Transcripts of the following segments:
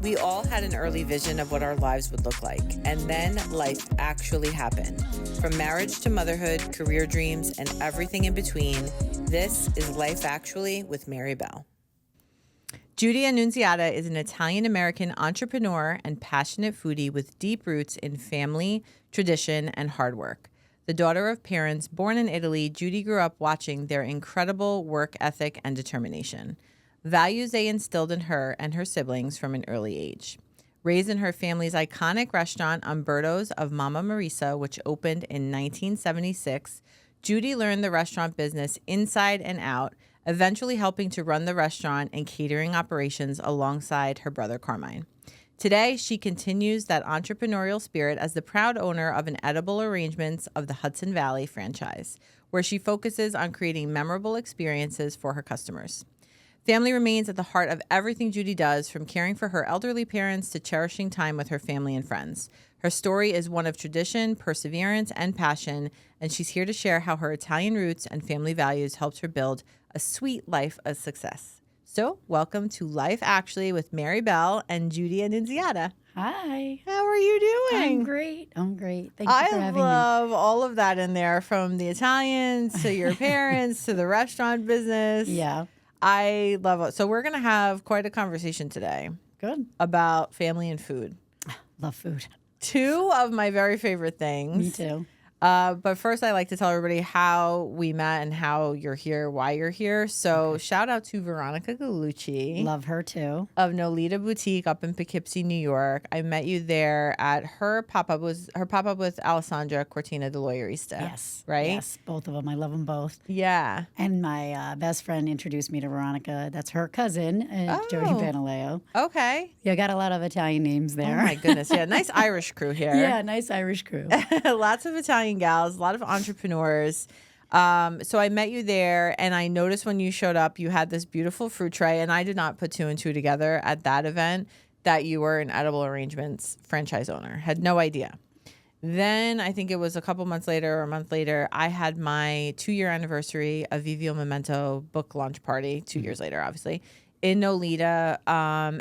We all had an early vision of what our lives would look like, and then life actually happened. From marriage to motherhood, career dreams, and everything in between, this is Life Actually with Mary Bell. Judy Annunziata is an Italian-American entrepreneur and passionate foodie with deep roots in family, tradition, and hard work. The daughter of parents born in Italy, Judy grew up watching their incredible work ethic and determination, values they instilled in her and her siblings from an early age. Raised in her family's iconic restaurant, Umberto's of Mama Marisa, which opened in 1976, Judy learned the restaurant business inside and out, eventually helping to run the restaurant and catering operations alongside her brother Carmine. Today, she continues that entrepreneurial spirit as the proud owner of an edible arrangements of the Hudson Valley franchise, where she focuses on creating memorable experiences for her customers. Family remains at the heart of everything Judy does, from caring for her elderly parents to cherishing time with her family and friends. Her story is one of tradition, perseverance, and passion, and she's here to share how her Italian roots and family values helped her build a sweet life of success. So, welcome to Life Actually with Mary Bell and Judy Annunziata. Hi. How are you doing? I'm great. Thank you for having me. I love all of that in there, from the Italians to your parents to the restaurant business. Yeah. I love it. So we're going to have quite a conversation today. Good. About family and food. Love food. Two of my very favorite things. Me too. But first, I like to tell everybody how we met and how you're here, why you're here. So shout out to Veronica Gallucci. Love her too. Of Nolita Boutique up in Poughkeepsie, New York. I met you there at her pop-up with Alessandra Cortina de Lawyerista. Yes. Right? Yes, both of them. I love them both. Yeah. And my best friend introduced me to Veronica. That's her cousin, Jody Panaleo. Okay. Yeah, I got a lot of Italian names there. Oh my goodness. Yeah, nice Irish crew here. Yeah, nice Irish crew. Lots of Italian gals, a lot of entrepreneurs. So I met you there, and I noticed when you showed up, you had this beautiful fruit tray, and I did not put two and two together at that event that you were an Edible Arrangements franchise owner. Had no idea. Then I think it was a couple months later or a month later, I had my 2-year anniversary of Vivio Memento book launch party, 2 years later, obviously, in Nolita,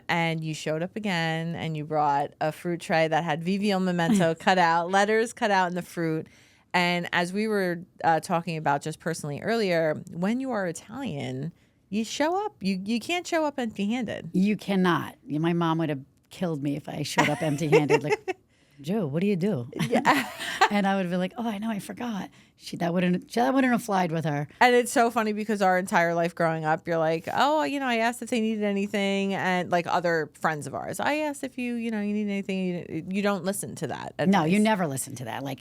and you showed up again, and you brought a fruit tray that had Vivio Memento cut out, letters cut out in the fruit. And as we were talking about just personally earlier, when you are Italian, you show up. You can't show up empty-handed. You cannot. My mom would have killed me if I showed up empty-handed. Like, Joe, what do you do? Yeah. And I would have been like, oh, I know, I forgot. That wouldn't have flied with her. And it's so funny because our entire life growing up, you're like, oh, I asked if they needed anything, and like other friends of ours, I asked if you need anything. You don't listen to that. No, you never listen to that. Like,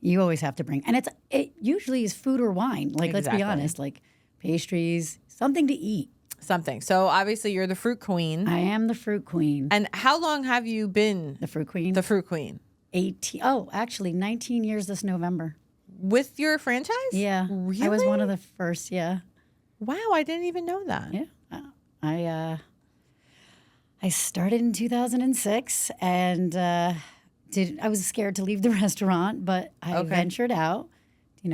you always have to bring, and it usually is food or wine. Like, Let's be honest, like pastries, something to eat. Something. So obviously you're the fruit queen. I am the fruit queen. And how long have you been the fruit queen? The fruit queen. 19 years this November. With your franchise? Yeah. Really? I was one of the first, yeah. Wow, I didn't even know that. Yeah. I started in 2006, and I was scared to leave the restaurant, but I ventured out,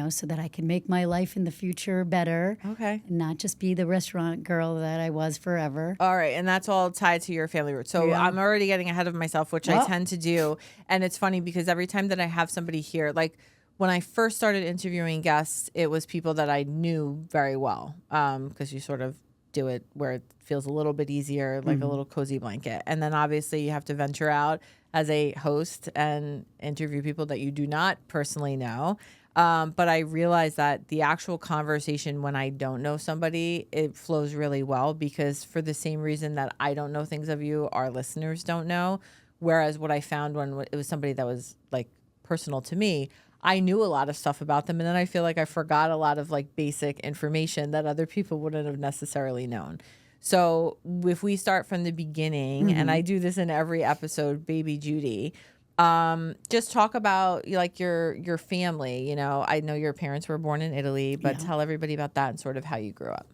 so that I can make my life in the future better. Okay. And not just be the restaurant girl that I was forever. All right. And that's all tied to your family roots. So I'm already getting ahead of myself, which I tend to do. And it's funny because every time that I have somebody here, like when I first started interviewing guests, it was people that I knew very well, because you sort of do it where it feels a little bit easier, like a little cozy blanket. And then obviously you have to venture out as a host and interview people that you do not personally know. But I realized that the actual conversation when I don't know somebody, it flows really well, because for the same reason that I don't know things of you, our listeners don't know. Whereas what I found when it was somebody that was like personal to me, I knew a lot of stuff about them. And then I feel like I forgot a lot of like basic information that other people wouldn't have necessarily known. So if we start from the beginning, and I do this in every episode, Baby Judy, just talk about like your family. I know your parents were born in Italy, but tell everybody about that and sort of how you grew up.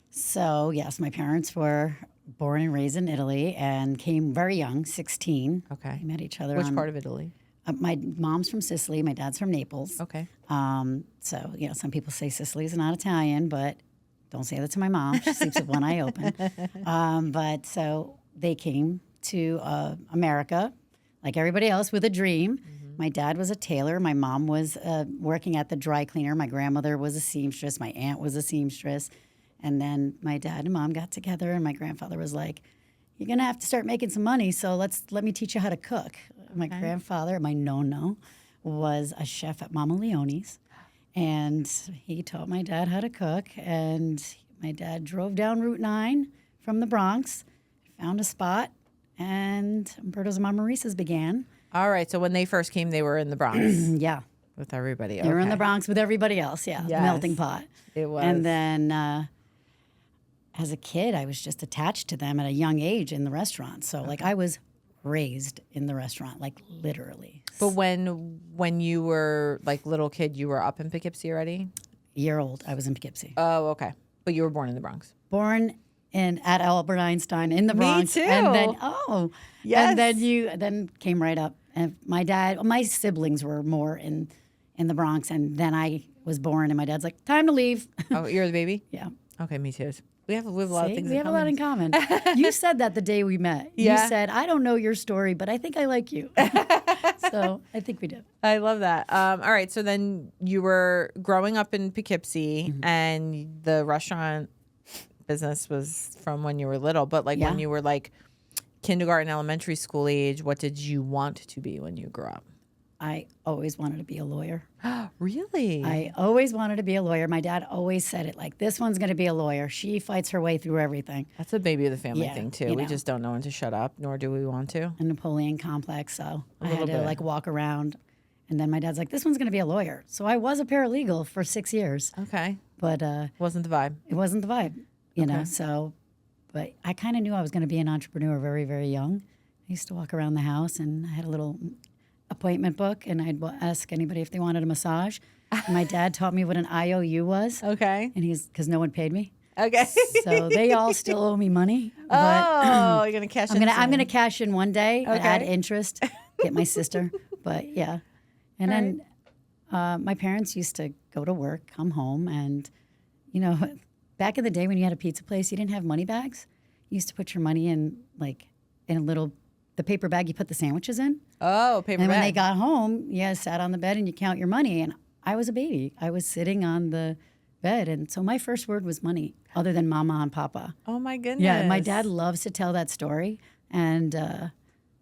So yes, my parents were born and raised in Italy and came very young, 16. Okay. We met each other. Which part of Italy? My mom's from Sicily. My dad's from Naples. Okay. So, some people say Sicily's not Italian, but don't say that to my mom. She sleeps with one eye open. But so they came to America, like everybody else, with a dream. My dad was a tailor. My mom was working at the dry cleaner. My grandmother was a seamstress. My aunt was a seamstress. And then my dad and mom got together, and my grandfather was like, "You're gonna have to start making some money, so let me teach you how to cook." My grandfather, my no-no, was a chef at Mama Leone's, and he taught my dad how to cook. And my dad drove down Route 9 from the Bronx, found a spot, and Umberto's and Mama Marisa's began. All right. So when they first came, they were in the Bronx. Yeah. With everybody. They were in the Bronx with everybody else. Yeah. Yes. Melting pot. It was. And then as a kid, I was just attached to them at a young age in the restaurant. So like I was raised in the restaurant, like literally. But when you were like little kid, you were up in Poughkeepsie already? Year old, I was in Poughkeepsie. Oh, okay. But you were born in the Bronx. Born at Albert Einstein in the Bronx. Me too. And then yes. And then came right up. And my siblings were more in the Bronx, and then I was born, and my dad's like, "Time to leave." Oh, you're the baby? Yeah. Okay, me too. We have a lot of things We in have common. a lot in common. You said that the day we met. Yeah. You said, "I don't know your story, but I think I like you." So I think we did. I love that. All right. So then you were growing up in Poughkeepsie, and the restaurant business was from when you were little. But like when you were like kindergarten, elementary school age, what did you want to be when you grew up? I always wanted to be a lawyer. Really? I always wanted to be a lawyer. My dad always said it like, "This one's going to be a lawyer. She fights her way through everything." That's a baby of the family Yeah, thing too. you We know. just don't know when to shut up, nor do we want to. A Napoleon complex, so I had little to bit. like walk around. And then my dad's like, "This one's going to be a lawyer." So I was a paralegal for 6 years, Okay. but Wasn't the vibe. it wasn't the vibe, you know. So, but I kind of knew I was going to be an entrepreneur very, very young. I used to walk around the house, and I had a little appointment book, and I'd ask anybody if they wanted a massage. And my dad taught me what an IOU was, Okay. and because no one paid me. Okay. So they all still owe me money. But Oh, you're gonna cash in. I'm gonna cash in one day, Okay. add interest, get my sister. But yeah, and then my parents used to go to work, come home, and you know, back in the day when you had a pizza place, you didn't have money bags. You used to put your money in the paper bag you put the sandwiches in. Oh, paper And bag. when they got home, you sat on the bed and you count your money. And I was a baby. I was sitting on the bed, and so my first word was money, other than mama and papa. Oh my goodness. Yeah, my dad loves to tell that story. And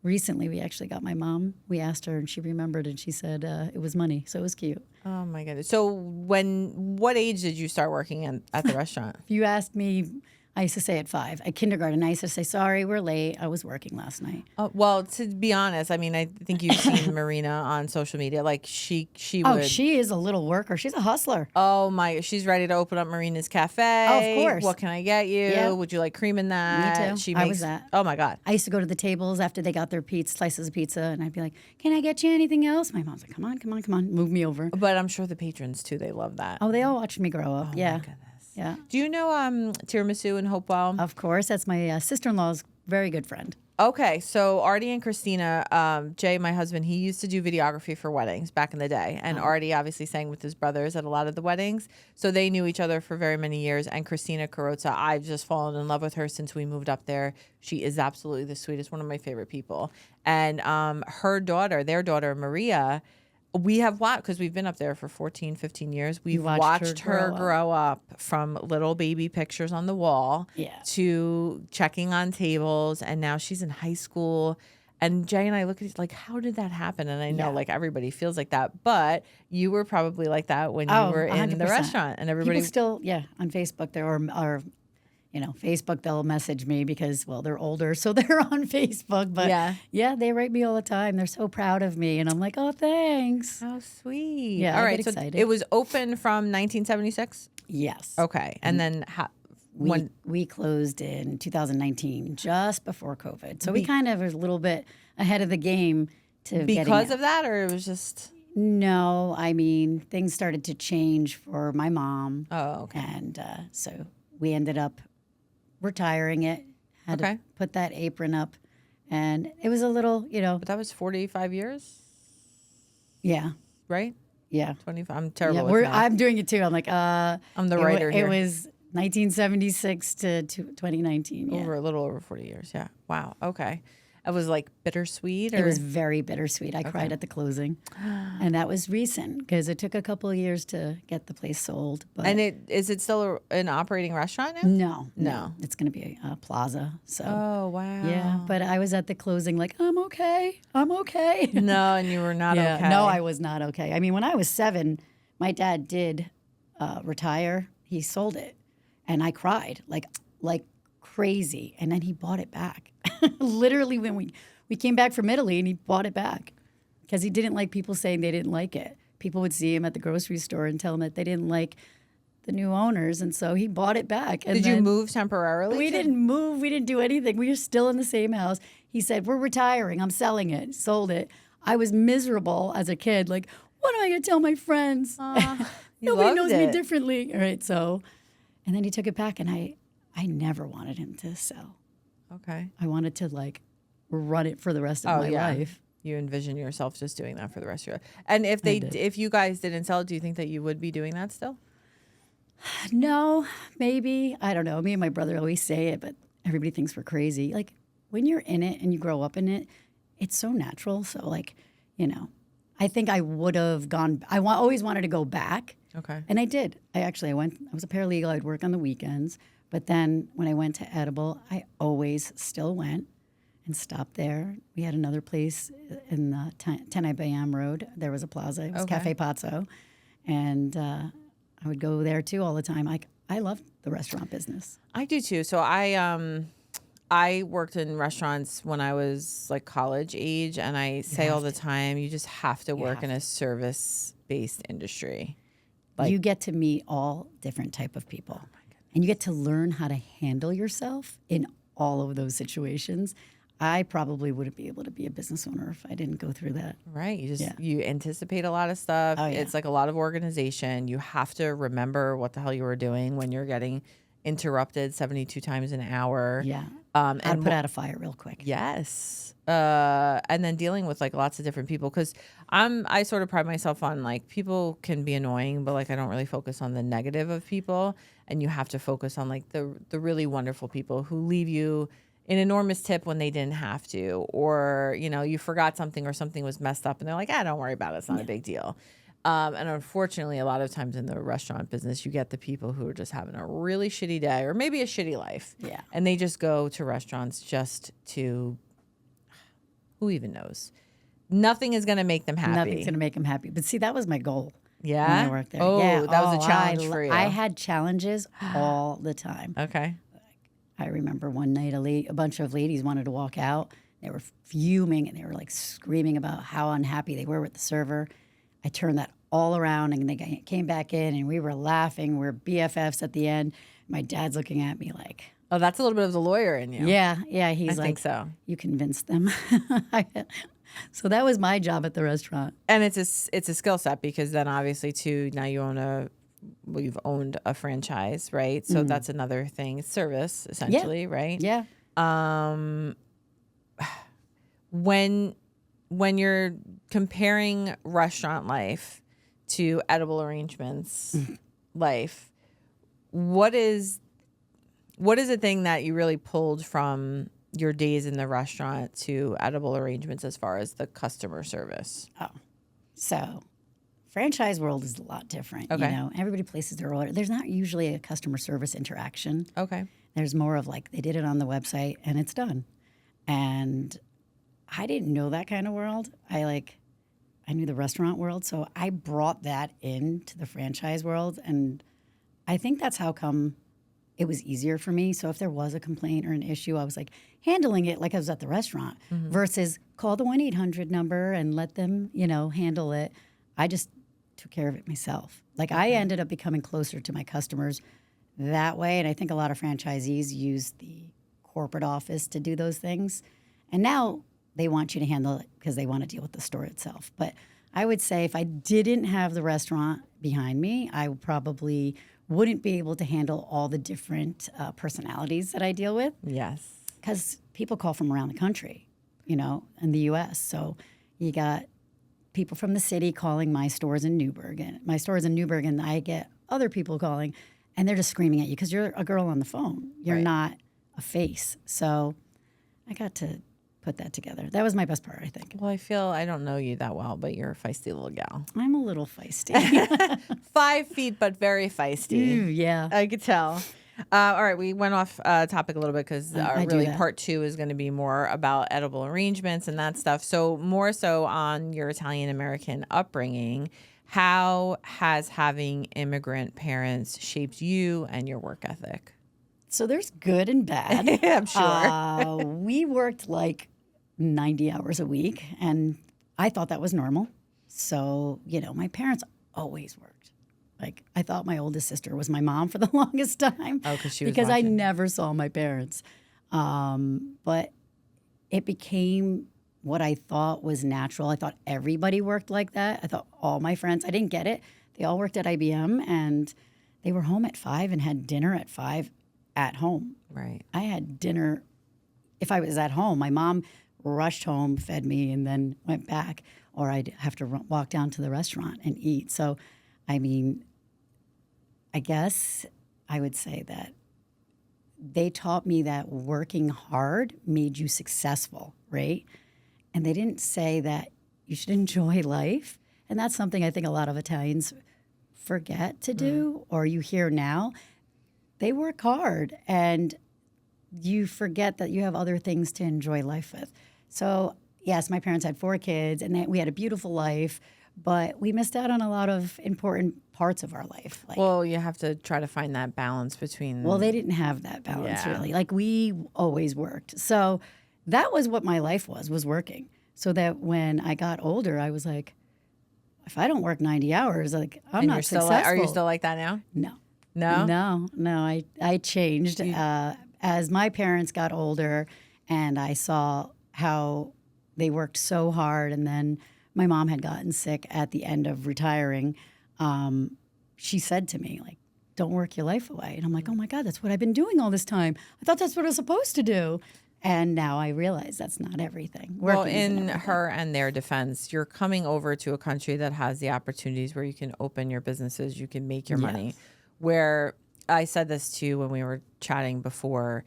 recently, we actually got my mom. We asked her, and she remembered, and she said it was money. So it was cute. Oh my goodness. So what age did you start working at the restaurant? If you asked me, I used to say at 5. At kindergarten, I used to say, "Sorry, we're late. I was working last night." Well, to be honest, I mean, I think you've seen Marina on social media. Like she Oh, would. she is a little worker. She's a hustler. Oh my! She's ready to open up Marina's Cafe. Oh, of course. What can I get you? Yeah. Would you like cream in that? Me too. She I makes, was that. Oh my God! I used to go to the tables after they got their slices of pizza, and I'd be like, "Can I get you anything else?" My mom's like, "Come on, move me over." But I'm sure the patrons too. They love that. Oh, they all watched me grow up. Oh Yeah. my goodness. Yeah. Do you know tiramisu in Hopewell? Of course. That's my sister-in-law's very good friend. Okay, so Artie and Christina, Jay, my husband, he used to do videography for weddings back in the day. And Artie obviously sang with his brothers at a lot of the weddings. So they knew each other for very many years. And Christina Carrozza, I've just fallen in love with her since we moved up there. She is absolutely the sweetest, one of my favorite people. And their daughter, Maria, we have watched, because we've been up there for 14, 15 years. We've watched her grow up from little baby pictures on the wall to checking on tables. And now she's in high school. And Jay and I look at it like, how did that happen? And I know like everybody feels like that. But you were probably like that when you were in the 100%. restaurant. And everybody People still, on Facebook there or Facebook, they'll message me because, well, they're older, so they're on Facebook. But yeah, they write me all the time. They're so proud of me. And I'm like, oh, thanks. How sweet. Yeah, all I right. get So excited. it was open from 1976? Yes. Okay. And then we closed in 2019, just before COVID. So we kind of was a little bit ahead of the game because of that, or it was just... No, I mean, things started to change for my mom. Oh, okay. And so we ended up retiring it, had to put that apron up. And it was a little, But that was 45 years? Yeah. Right? Yeah. 25. I'm terrible with math. I'm doing it too. I'm like, I'm the writer here. It was 1976 to 2019. A little over 40 years. Yeah. Wow. Okay. It was like bittersweet? Or? It was very bittersweet. I cried at the closing. And that was recent because it took a couple of years to get the place sold. But And is it still an operating restaurant now? No. It's going to be a plaza. So. Oh, wow. Yeah, but I was at the closing like, I'm okay. No, and you were not okay. No, I was not okay. I mean, when I was 7, my dad did retire. He sold it, and I cried like crazy. And then he bought it back. Literally, when we came back from Italy, and he bought it back because he didn't like people saying they didn't like it. People would see him at the grocery store and tell him that they didn't like the new owners, and so he bought it back. And did you move temporarily? We didn't move. We didn't do anything. We were still in the same house. He said, "We're retiring. I'm selling it." Sold it. I was miserable as a kid. Like, what am I going to tell my friends? Nobody knows me differently. All right, so, and then he took it back, and I never wanted him to sell. Okay. I wanted to like run it for the rest of my life. You envision yourself just doing that for the rest of your life. And if you guys didn't sell it, do you think that you would be doing that still? No, maybe. I don't know. Me and my brother always say it, but everybody thinks we're crazy. Like, when you're in it and you grow up in it, it's so natural. So, like, I think I would have gone. Always wanted to go back. Okay. And I did. I went. I was a paralegal. I'd work on the weekends. But then when I went to Edible, I always still went and stopped there. We had another place in the 10 IBM Road. There was a plaza. It was Cafe Pazzo. And I would go there, too, all the time. I love the restaurant business. I do, too. So I worked in restaurants when I was, like, college age. And I say all the time, you just have to work in a service-based industry. Like, you get to meet all different type of people. And you get to learn how to handle yourself in all of those situations. I probably wouldn't be able to be a business owner if I didn't go through that. Right. You anticipate a lot of stuff. It's like a lot of organization. You have to remember what the hell you were doing when you're getting interrupted 72 times an hour. Yeah. How to put out a fire real quick. Yes. And then dealing with like lots of different people, because I sort of pride myself on like people can be annoying, but like I don't really focus on the negative of people, and you have to focus on like the really wonderful people who leave you an enormous tip when they didn't have to, or you forgot something or something was messed up and they're like, don't worry about it, it's not a big deal. And unfortunately, a lot of times in the restaurant business, you get the people who are just having a really shitty day or maybe a shitty life. Yeah. And they just go to restaurants just to, who even knows? Nothing is going to make them happy. Nothing's going to make them happy. But see, that was my goal. Yeah? When I worked there. Oh, yeah. that was a challenge for you. I had challenges all the time. Okay. I remember one night a bunch of ladies wanted to walk out. They were fuming and they were like screaming about how unhappy they were with the server. I turned that all around and they came back in and we were laughing. We're BFFs at the end. My dad's looking at me like, oh, that's a little bit of the lawyer in you. Yeah. He's I like, think so. You convinced them. So that was my job at the restaurant. And it's a skill set, because then obviously too, now you've owned a franchise, right? So that's another thing. It's service essentially, right? Yeah. When you're comparing restaurant life to edible arrangements life, what is a thing that you really pulled from your days in the restaurant to edible arrangements as far as the customer service? Oh, so franchise world is a lot different. Okay. Everybody places their order. There's not usually a customer service interaction. Okay. There's more of like they did it on the website and it's done. And I didn't know that kind of world. I knew the restaurant world, so I brought that into the franchise world, and I think that's how come it was easier for me. So if there was a complaint or an issue, I was like handling it like I was at the restaurant versus call the 1-800 number and let them, handle it. I just took care of it myself. Like I ended up becoming closer to my customers that way, and I think a lot of franchisees use the corporate office to do those things. And now they want you to handle it because they want to deal with the store itself. But I would say if I didn't have the restaurant behind me, I probably wouldn't be able to handle all the different personalities that I deal with. Yes. Because people call from around the country, in the U.S. So you got people from the city calling my stores in Newburgh. And my stores in Newburgh, and I get other people calling, and they're just screaming at you because you're a girl on the phone. You're not a face. So I got to put that together. That was my best part, I think. Well, I don't know you that well, but you're a feisty little gal. I'm a little feisty. 5 feet, but very feisty. Yeah. I could tell. All right, we went off topic a little bit because really part 2 is going to be more about edible arrangements and that stuff. So more so on your Italian-American upbringing, how has having immigrant parents shaped you and your work ethic? So there's good and bad. I'm sure. We worked like 90 hours a week, and I thought that was normal. So, my parents always worked. Like, I thought my oldest sister was my mom for the longest time. Oh, because she was because watching. I never saw my parents. But it became what I thought was natural. I thought everybody worked like that. I thought all my friends, I didn't get it. They all worked at IBM, and they were home at 5 and had dinner at 5 at home. Right. I had dinner if I was at home. My mom rushed home, fed me, and then went back, or I'd have to walk down to the restaurant and eat. So, I mean, I guess I would say that they taught me that working hard made you successful, right? And they didn't say that you should enjoy life. And that's something I think a lot of Italians forget to do, or you hear now. They work hard, and you forget that you have other things to enjoy life with. So, yes, my parents had 4 kids, and we had a beautiful life, but we missed out on a lot of important parts of our life. Like, well, you have to try to find that balance between... Well, they didn't have that balance, really. Like, we always worked. So that was what my life was working. So that when I got older, I was like, if I don't work 90 hours, like, I'm not successful. Are you still like that now? No. No? No, I changed as my parents got older, and I saw how they worked so hard, and then my mom had gotten sick at the end of retiring. She said to me, like, don't work your life away. And I'm like, oh my God, that's what I've been doing all this time. I thought that's what I was supposed to do. And now I realize that's not everything. Well, in her and their defense, you're coming over to a country that has the opportunities where you can open your businesses, you can make your money. Where I said this to you when we were chatting before,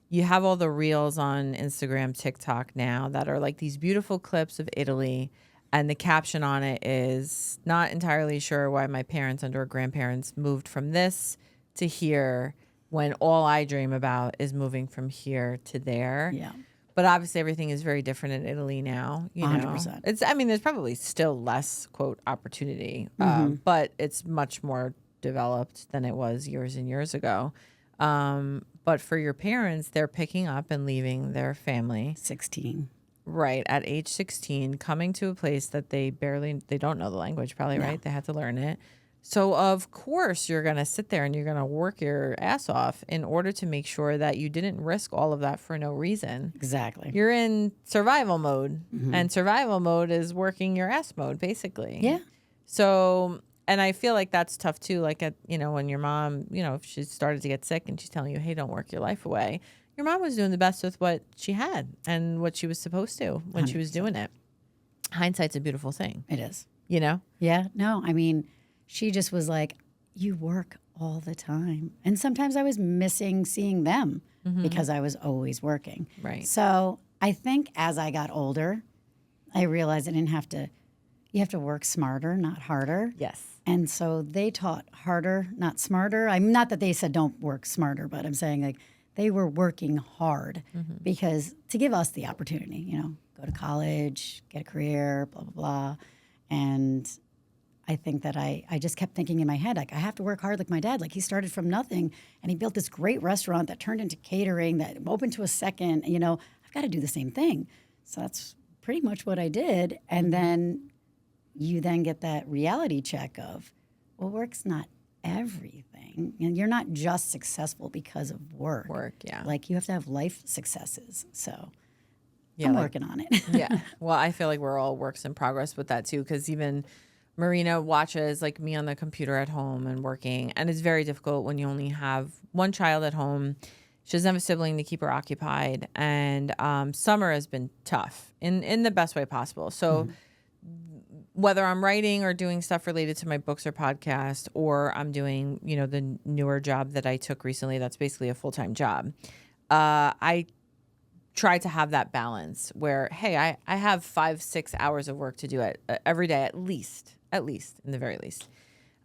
you have all the reels on Instagram, TikTok now that are like these beautiful clips of Italy, and the caption on it is, not entirely sure why my parents and or grandparents moved from this to here when all I dream about is moving from here to there. Yeah. But obviously everything is very different in Italy now. You know, 100%. There's probably still less, quote, opportunity, but it's much more developed than it was years and years ago. But for your parents, they're picking up and leaving their family. 16. Right. At age 16, coming to a place that they don't know the language probably, right? They had to learn it. So of course you're going to sit there and you're going to work your ass off in order to make sure that you didn't risk all of that for no reason. Exactly. You're in survival mode, and survival mode is working your ass mode, basically. Yeah. So, and I feel like that's tough too. Like when your mom, if she started to get sick and she's telling you, hey, don't work your life away. Your mom was doing the best with what she had and what she was supposed to when 100%. She was doing it. Hindsight's a beautiful thing. It is. Yeah. No, I mean, she just was like, you work all the time. And sometimes I was missing seeing them because I was always working. Right. So I think as I got older, I realized you have to work smarter, not harder. Yes. And so they taught harder, not smarter. I'm not that they said don't work smarter, but I'm saying like they were working hard because to give us the opportunity, go to college, get a career, blah, blah, blah. And I think that I just kept thinking in my head, like, I have to work hard like my dad. Like, he started from nothing, and he built this great restaurant that turned into catering, that opened to a second. I've got to do the same thing. So that's pretty much what I did. And then you then get that reality check of, well, work's not everything. And you're not just successful because of work. Yeah. Like, you have to have life successes. So I'm working on it. Yeah. Well, I feel like we're all works in progress with that, too, because even Marina watches like me on the computer at home and working, and it's very difficult when you only have one child at home. She doesn't have a sibling to keep her occupied, and summer has been tough in the best way possible. So whether I'm writing or doing stuff related to my books or podcast, or I'm doing the newer job that I took recently, that's basically a full-time job. I try to have that balance where, hey, I have 5-6 hours of work to do it every day, at least in the very least.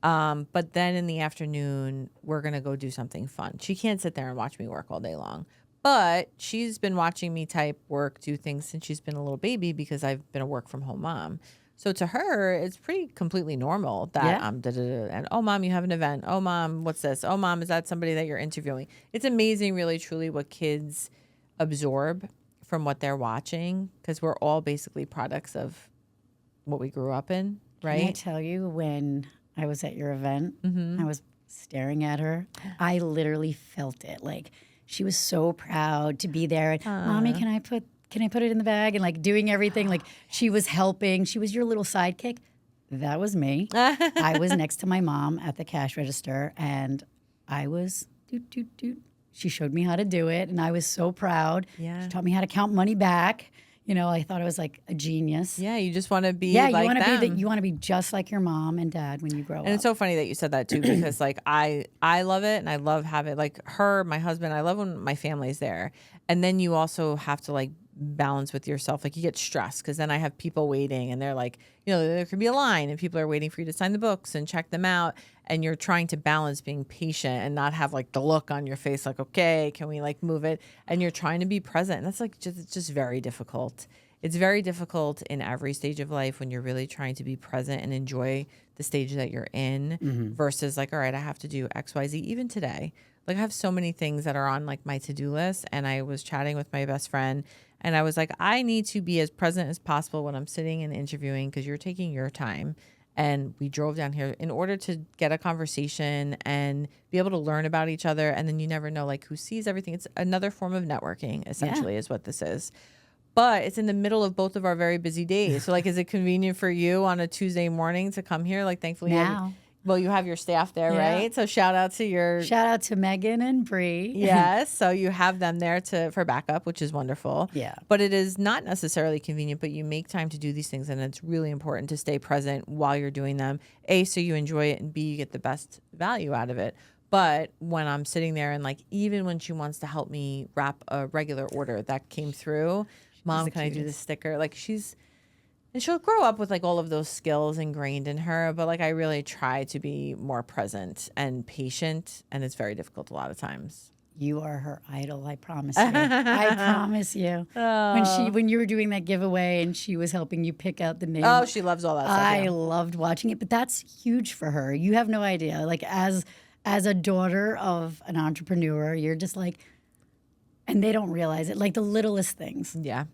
But then in the afternoon, we're going to go do something fun. She can't sit there and watch me work all day long. But she's been watching me type, work, do things since she's been a little baby because I've been a work from home mom. So to her, it's pretty completely normal that and oh, mom, you have an event. Oh, mom, what's this? Oh, mom, is that somebody that you're interviewing? It's amazing, really, truly, what kids absorb from what they're watching, because we're all basically products of what we grew up in, right? Can I tell you, when I was at your event, I was staring at her. I literally felt it. Like, she was so proud to be there. And, Mommy, can I put it in the bag? And like doing everything. Like, she was helping. She was your little sidekick. That was me. I was next to my mom at the cash register, and I was doot, doot, doot. She showed me how to do it, and I was so proud. Yeah. She taught me how to count money back. You know, I thought I was like a genius. Yeah, you just want to be like them. You want to be just like your mom and dad when you grow up. And it's so funny that you said that too, because like I love it, and I love having like her, my husband. I love when my family's there, and then you also have to like balance with yourself. Like, you get stressed because then I have people waiting, and they're like, you know, there could be a line, and people are waiting for you to sign the books and check them out, and you're trying to balance being patient and not have like the look on your face like, okay, can we like move it? And you're trying to be present, and that's like just very difficult. It's very difficult in every stage of life when you're really trying to be present and enjoy the stage that you're in versus like, all right, I have to do X, Y, Z. Even today, like, I have so many things that are on like my to-do list, and I was chatting with my best friend, and I was like, I need to be as present as possible when I'm sitting and interviewing, because you're taking your time. And we drove down here in order to get a conversation and be able to learn about each other. And then you never know like who sees everything. It's another form of networking, essentially, is what this is. But it's in the middle of both of our very busy days. So like, is it convenient for you on a Tuesday morning to come here? Like, thankfully, you have your staff there, right? So shout out to Megan and Bree. Yes. So you have them there for backup, which is wonderful. Yeah. But it is not necessarily convenient, but you make time to do these things, and it's really important to stay present while you're doing them. A, so you enjoy it, and B, you get the best value out of it. But when I'm sitting there, and like, even when she wants to help me wrap a regular order that came through, Mom, can I do this sticker? Like, and she'll grow up with like all of those skills ingrained in her. But like, I really try to be more present and patient, and it's very difficult a lot of times. You are her idol, I promise you. I promise you. When you were doing that giveaway and she was helping you pick out the name. Oh, she loves all that stuff. I loved watching it, but that's huge for her. You have no idea. Like, as a daughter of an entrepreneur, you're just like, and they don't realize it, like the littlest things. Yeah.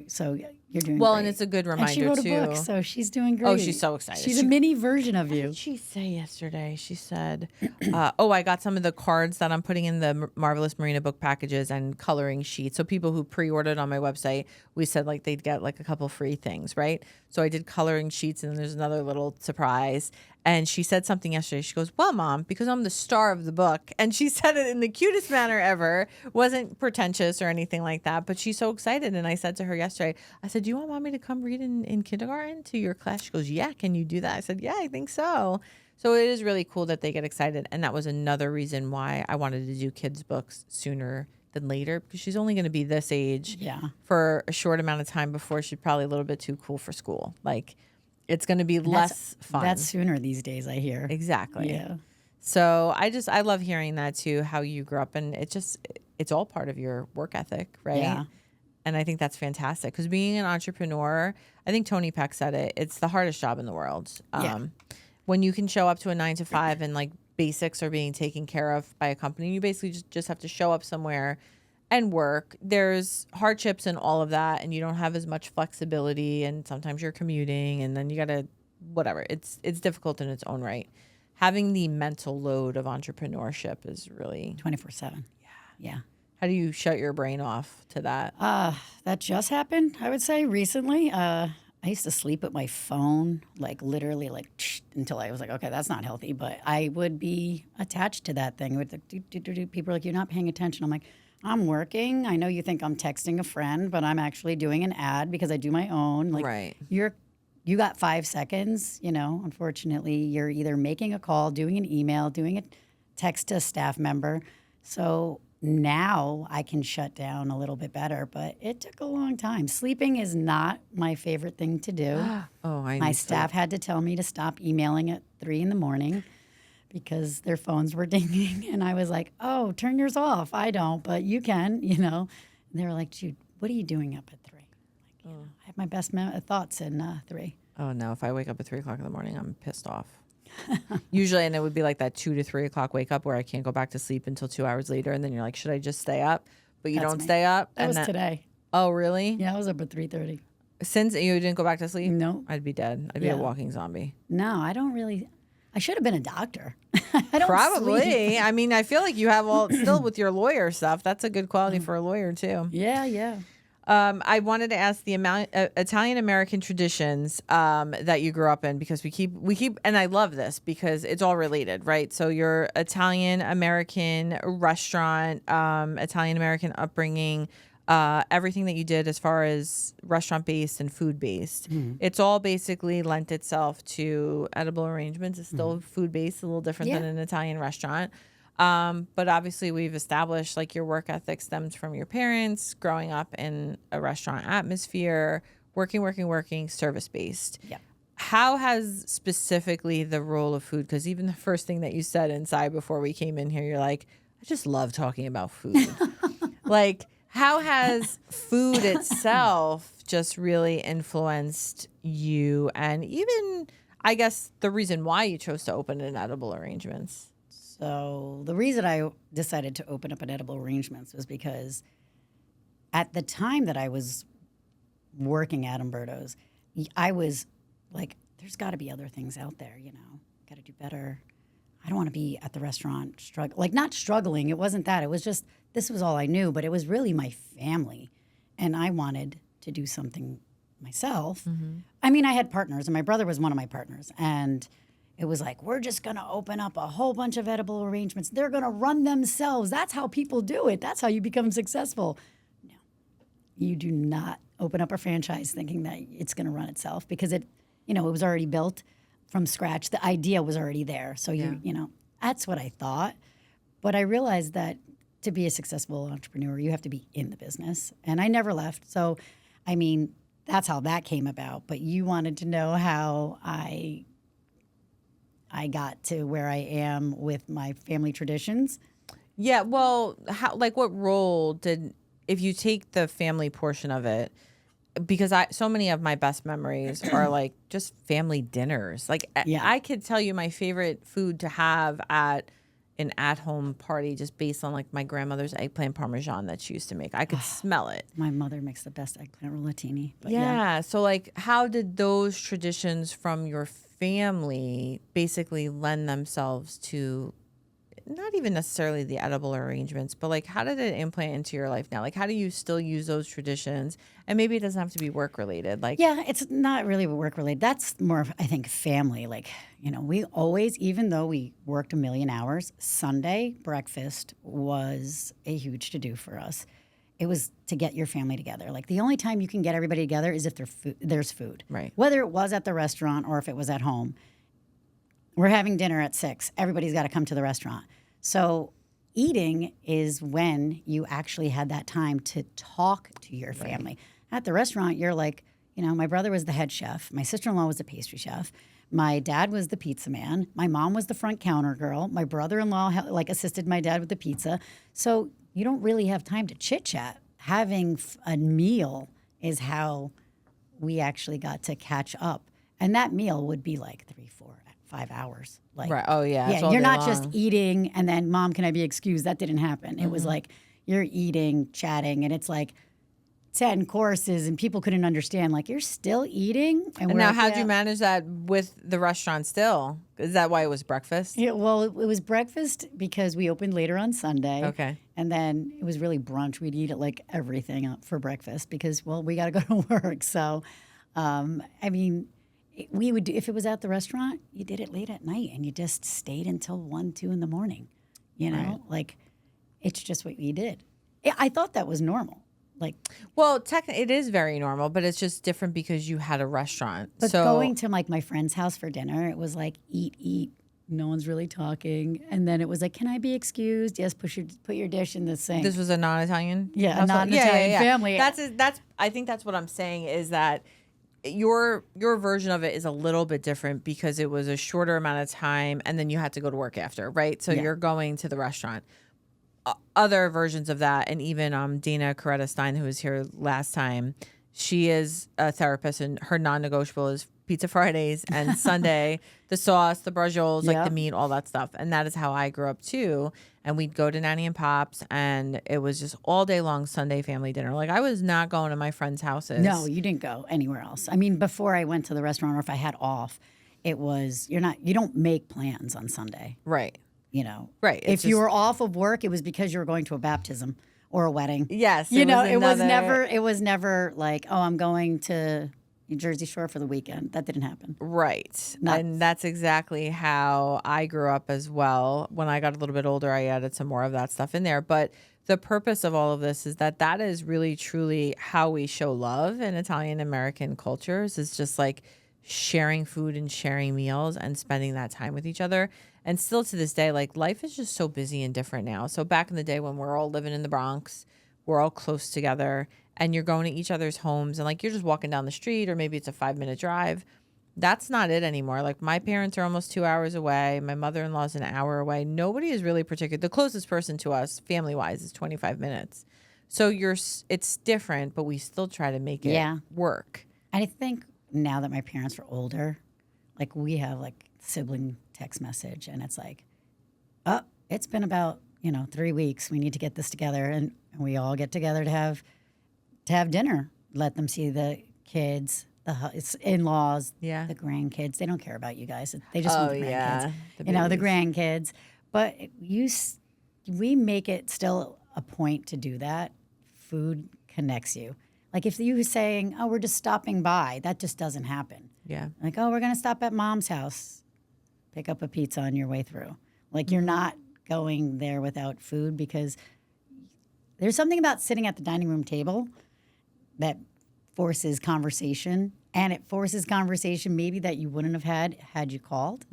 So you're doing well, great. and it's a good reminder, too. And she wrote a book, so she's doing great. Oh, she's so excited. She's a mini version of you. What did she say yesterday? She said, I got some of the cards that I'm putting in the Marvelous Marina book packages and coloring sheets. So people who pre-ordered on my website, we said like they'd get like a couple free things, right? So I did coloring sheets, and then there's another little surprise. And she said something yesterday. She goes, well, Mom, because I'm the star of the book. And she said it in the cutest manner ever. Wasn't pretentious or anything like that. But she's so excited. And I said to her yesterday, I said, do you want Mommy to come read in kindergarten to your class? She goes, yeah, can you do that? I said, yeah, I think so. So it is really cool that they get excited. And that was another reason why I wanted to do kids' books sooner than later, because she's only going to be this age for a short amount of time before she's probably a little bit too cool for school. Like, it's going to be less fun. That's sooner these days, I hear. Exactly. Yeah. So I love hearing that too, how you grew up, and it's all part of your work ethic, right? Yeah. And I think that's fantastic, because being an entrepreneur, I think Tony Peck said it, it's the hardest job in the world. When you can show up to a 9 to 5 and like basics are being taken care of by a company, you basically just have to show up somewhere and work. There's hardships and all of that, and you don't have as much flexibility, and sometimes you're commuting, and then you gotta whatever. It's difficult in its own right. Having the mental load of entrepreneurship is really 24/7. Yeah. How do you shut your brain off to that? That just happened, I would say, recently. I used to sleep with my phone, like literally, like until I was like, okay, that's not healthy. But I would be attached to that thing. With people are like, you're not paying attention. I'm like, I'm working. I know you think I'm texting a friend, but I'm actually doing an ad because I do my own. Like, right. You got 5 seconds. You know, unfortunately, you're either making a call, doing an email, doing a text to a staff member. So now I can shut down a little bit better, but it took a long time. Sleeping is not my favorite thing to do. My staff had to tell me to stop emailing at 3 a.m. because their phones were dinging. And I was like, oh, turn yours off. I don't, but you can, And they were like, Jude, what are you doing up at 3? I have my best thoughts in 3. Oh, no. If I wake up at 3 o'clock in the morning, I'm pissed off. Usually, and it would be like that 2 to 3 o'clock wake up where I can't go back to sleep until 2 hours later. And then you're like, should I just stay up? But you don't stay up. That was today. Oh, really? Yeah, I was up at 3:30. Since you didn't go back to sleep? No. I'd be dead. I'd be a walking zombie. No, I don't really. I should have been a doctor. I don't Probably. sleep. I mean, I feel like you have still with your lawyer stuff. That's a good quality for a lawyer, too. Yeah. I wanted to ask the Italian American traditions that you grew up in, because we keep, and I love this because it's all related, right? So your Italian American restaurant, Italian American upbringing, everything that you did as far as restaurant based and food based, it's all basically lent itself to edible arrangements. It's still food based, a little different than an Italian restaurant. But obviously we've established like your work ethic stems from your parents, growing up in a restaurant atmosphere, working, service-based. Yeah. How has specifically the role of food, because even the first thing that you said inside before we came in here, you're like, I just love talking about food. Like, how has food itself just really influenced you, and even, I guess, the reason why you chose to open an edible arrangements? So the reason I decided to open up an edible arrangements was because at the time that I was working at Umberto's, I was like, there's got to be other things out there, got to do better. I don't want to be at the restaurant not struggling. It wasn't that. It was just, this was all I knew, but it was really my family. And I wanted to do something myself. I mean, I had partners, and my brother was one of my partners. And it was like, we're just going to open up a whole bunch of edible arrangements. They're going to run themselves. That's how people do it. That's how you become successful. No, you do not open up a franchise thinking that it's going to run itself, because it was already built from scratch. The idea was already there. So that's what I thought. But I realized that to be a successful entrepreneur, you have to be in the business. And I never left. So, I mean, that's how that came about. But you wanted to know how I got to where I am with my family traditions. Yeah, well, what role did, if you take the family portion of it, because so many of my best memories are like just family dinners. Like, I could tell you my favorite food to have at an at-home party just based on like my grandmother's eggplant parmesan that she used to make. I could smell it. My mother makes the best eggplant rollatini. Yeah. So like, how did those traditions from your family basically lend themselves to not even necessarily the edible arrangements, but like, how did it implant into your life now? Like, how do you still use those traditions? And maybe it doesn't have to be work related. Like, yeah, it's not really work related. That's more of, I think, family. Like, we always, even though we worked a million hours, Sunday breakfast was a huge to do for us. It was to get your family together. Like, the only time you can get everybody together is if there's food. Right. Whether it was at the restaurant or if it was at home. We're having dinner at 6. Everybody's got to come to the restaurant. So eating is when you actually had that time to talk to your family. Right. At the restaurant, you're like, my brother was the head chef. My sister-in-law was the pastry chef. My dad was the pizza man. My mom was the front counter girl. My brother-in-law assisted my dad with the pizza. So you don't really have time to chit-chat. Having a meal is how we actually got to catch up. And that meal would be like 3, 4, 5 hours. Like, right. Oh, yeah. Yeah, you're not just eating and then, Mom, can I be excused? That didn't happen. It was like you're eating, chatting, and it's like 10 courses, and people couldn't understand, like, you're still eating? And now, how'd you manage that with the restaurant still? Is that why it was breakfast? Yeah, well, it was breakfast because we opened later on Sunday. Okay. And then it was really brunch. We'd eat everything up for breakfast because, well, we got to go to work. So, I mean, we would do, if it was at the restaurant, you did it late at night and you just stayed until 1, 2 in the morning. Right. Like, it's just what we did. I thought that was normal. Like, well, technically, it is very normal, but it's just different because you had a restaurant. But going to my friend's house for dinner, it was like eat, No one's really talking. And then it was like, can I be excused? Yes, put your dish in the sink. This was a non-Italian Yeah, household? a non-Italian family. That's I think that's what I'm saying is that your version of it is a little bit different because it was a shorter amount of time and then you had to go to work after, right? So you're going to the restaurant. Other versions of that, and even Dana Coretta Stein, who was here last time, she is a therapist, and her non-negotiable is pizza Fridays and Sunday, the sauce, the brajioles, like the meat, all that stuff. And that is how I grew up too. And we'd go to Nanny and Pop's, and it was just all day long Sunday family dinner. Like I was not going to my friends' houses. No, you didn't go anywhere else. I mean, before I went to the restaurant or if I had off, it was you don't make plans on Sunday. Right. You know. Right. If you were off of work, it was because you were going to a baptism or a wedding. Yes. It was never like, oh, I'm going to Jersey Shore for the weekend. That didn't happen. Right. And that's exactly how I grew up as well. When I got a little bit older, I added some more of that stuff in there. But the purpose of all of this is that is really, truly how we show love in Italian American cultures, is just like sharing food and sharing meals and spending that time with each other. And still to this day, like life is just so busy and different now. So back in the day when we're all living in the Bronx, we're all close together, and you're going to each other's homes, and like you're just walking down the street, or maybe it's a 5-minute drive. That's not it anymore. Like my parents are almost 2 hours away. My mother-in-law's an hour away. Nobody is really particular. The closest person to us, family-wise, is 25 minutes. So it's different, but we still try to make it work. I think now that my parents are older, like we have like sibling text message, and it's like, oh, it's been about 3 weeks. We need to get this together, and we all get together to have dinner. Let them see the kids, the in-laws, the grandkids. They don't care about you guys. They just want the grandkids. The grandkids. But we make it still a point to do that. Food connects you. Like if you were saying, oh, we're just stopping by, that just doesn't happen. Yeah. Like, oh, we're going to stop at Mom's house. Pick up a pizza on your way through. Like you're not going there without food, because there's something about sitting at the dining room table that forces conversation, and it forces conversation maybe that you wouldn't have had you called.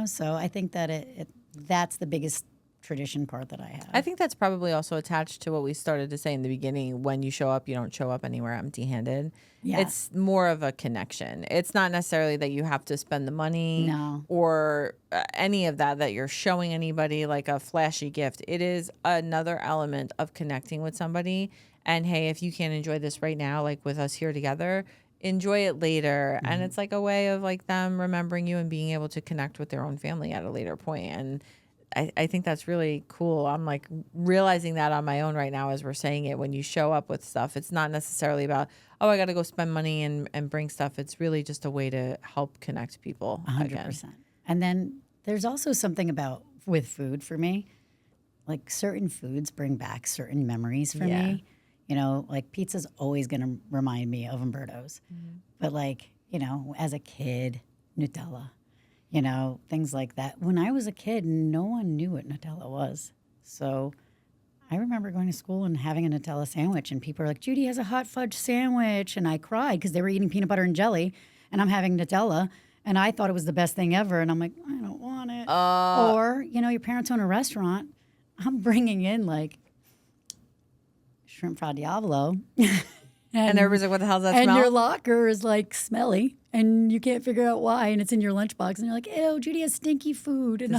So I think that that's the biggest tradition part that I have. I think that's probably also attached to what we started to say in the beginning. When you show up, you don't show up anywhere empty-handed. Yeah. It's more of a connection. It's not necessarily that you have to spend the money or any of that you're showing anybody like a flashy gift. It is another element of connecting with somebody. And hey, if you can't enjoy this right now, like with us here together, enjoy it later. And it's like a way of like them remembering you and being able to connect with their own family at a later point. And I think that's really cool. I'm like realizing that on my own right now as we're saying it. When you show up with stuff, it's not necessarily about, oh, I got to go spend money and bring stuff. It's really just a way to help connect people. 100%. Again. And then there's also something about with food for me, like certain foods bring back certain memories for me. Like pizza's always going to remind me of Umberto's. But like, as a kid, Nutella. Things like that. When I was a kid, no one knew what Nutella was. So I remember going to school and having a Nutella sandwich, and people were like, Judy has a hot fudge sandwich. And I cried because they were eating peanut butter and jelly, and I'm having Nutella. And I thought it was the best thing ever. And I'm like, I don't want it. Or, your parents own a restaurant. I'm bringing in like shrimp fra diavolo. And everybody's like, what the hell does that smell? And your locker is like smelly, and you can't figure out why, and it's in your lunchbox, and you're like, ew, Judy has stinky food. And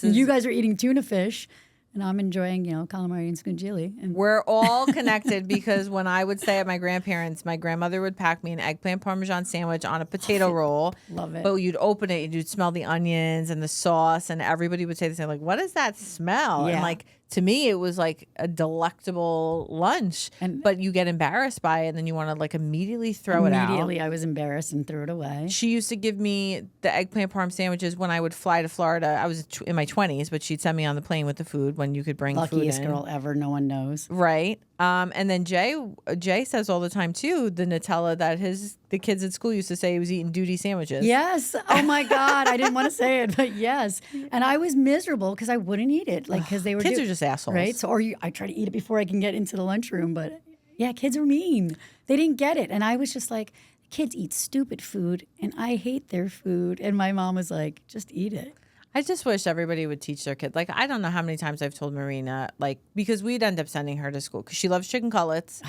you guys are eating tuna fish, and I'm enjoying, calamari and scungili. And we're all connected because when I would stay at my grandparents', my grandmother would pack me an eggplant parmesan sandwich on a potato roll. Love it. But you'd open it and you'd smell the onions and the sauce, and everybody would say the same, like, what is that smell? Yeah. And like, to me, it was like a delectable lunch, but you get embarrassed by it, and then you want to like immediately throw it out. Immediately, I was embarrassed and threw it away. She used to give me the eggplant parm sandwiches when I would fly to Florida. I was in my 20s, but she'd send me on the plane with the food when you could bring food in. Luckiest girl ever, no one knows. Right. And then Jay says all the time too, the Nutella that the kids at school used to say he was eating duty sandwiches. Yes. Oh my God. I didn't want to say it, but yes. And I was miserable because I wouldn't eat it, like because they were kids are just assholes, right? So I try to eat it before I can get into the lunchroom, but yeah, kids are mean. They didn't get it, and I was just like, kids eat stupid food, and I hate their food. And my mom was like, just eat it. I just wish everybody would teach their kids. Like, I don't know how many times I've told Marina, like, because we'd end up sending her to school because she loves chicken cutlets.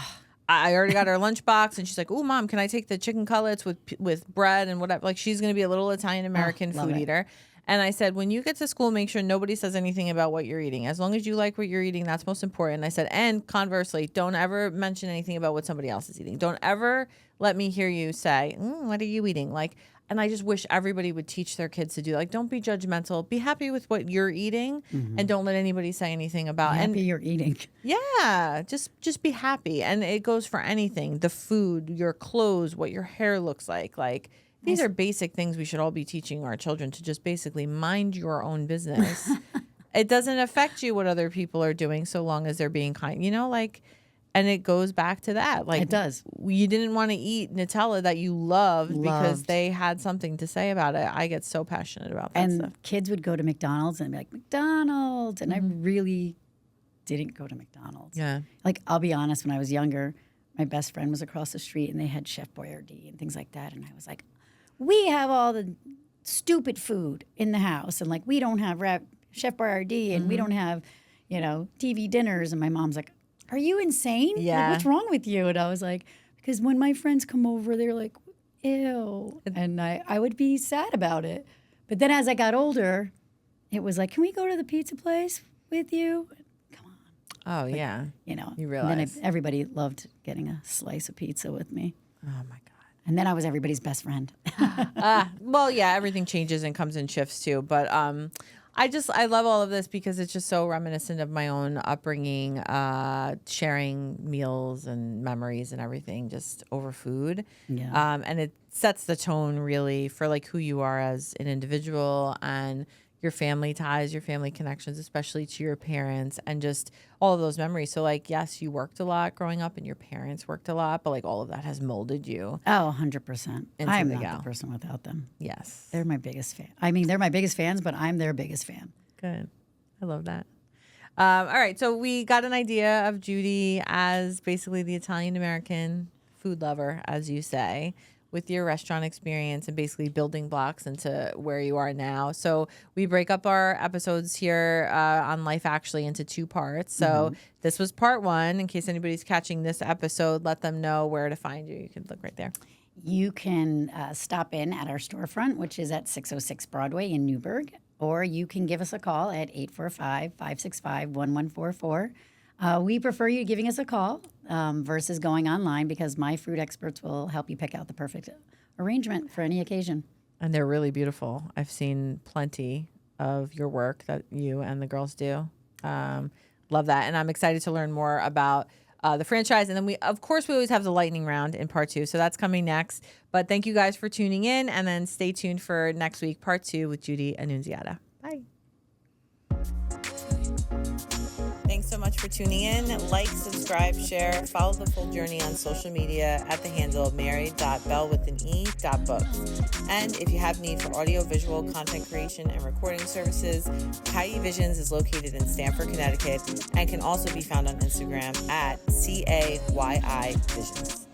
I already got her lunchbox, and she's like, "Oh, Mom, can I take the chicken cutlets with bread and whatever?" Like, she's going to be a little Italian-American food eater. And I said, when you get to school, make sure nobody says anything about what you're eating. As long as you like what you're eating, that's most important. I said, and conversely, don't ever mention anything about what somebody else is eating. Don't ever let me hear you say, what are you eating? Like, and I just wish everybody would teach their kids to do, like, don't be judgmental. Be happy with what you're eating, and don't let anybody say anything about happy you're eating. Yeah, just be happy. And it goes for anything. The food, your clothes, what your hair looks like. Like, these are basic things we should all be teaching our children, to just basically mind your own business. It doesn't affect you what other people are doing so long as they're being kind, like, and it goes back to that. Like, it does. You didn't want to eat Nutella that you loved because they had something to say about it. I get so passionate about that stuff. And kids would go to McDonald's and be like, McDonald's. And I really didn't go to McDonald's. Yeah. Like, I'll be honest, when I was younger, my best friend was across the street and they had Chef Boyardee and things like that. And I was like, we have all the stupid food in the house, and like, we don't have Chef Boyardee, and we don't have, TV dinners. And my mom's like, are you insane? Yeah. Like, what's wrong with you? And I was like, because when my friends come over, they're like, ew. And I would be sad about it. But then as I got older, it was like, can we go to the pizza place with you? Come on. Oh, yeah. You realize. And then everybody loved getting a slice of pizza with me. Oh, my God. And then I was everybody's best friend. Well, yeah, everything changes and comes in shifts too. But I love all of this because it's just so reminiscent of my own upbringing, sharing meals and memories and everything just over food. Yeah. And it sets the tone really for like who you are as an individual and your family ties, your family connections, especially to your parents, and just all of those memories. So like, yes, you worked a lot growing up and your parents worked a lot, but like all of that has molded you. Oh, 100%. I'm not gal. the person without them. Yes. They're my biggest fan. I mean, they're my biggest fans, but I'm their biggest fan. Good. I love that. All right. So we got an idea of Judy as basically the Italian-American food lover, as you say, with your restaurant experience and basically building blocks into where you are now. So we break up our episodes here on Life Actually into 2 parts. So this was part 1. In case anybody's catching this episode, let them know where to find you. You can look right there. You can stop in at our storefront, which is at 606 Broadway in Newburgh, or you can give us a call at 845-565-1144. We prefer you giving us a call versus going online, because my food experts will help you pick out the perfect arrangement for any occasion. And they're really beautiful. I've seen plenty of your work that you and the girls do. Love that. And I'm excited to learn more about the franchise. And then we always have the lightning round in part 2. So that's coming next. But thank you guys for tuning in. And then stay tuned for next week, part 2 with Judy Annunziata. Bye. Thanks so much for tuning in. Like, subscribe, share, follow the full journey on social media at the handle mary.bell.books. And if you have need for audio, visual, content creation, and recording services, Cayi Visions is located in Stamford, Connecticut, and can also be found on Instagram at CAYI Visions.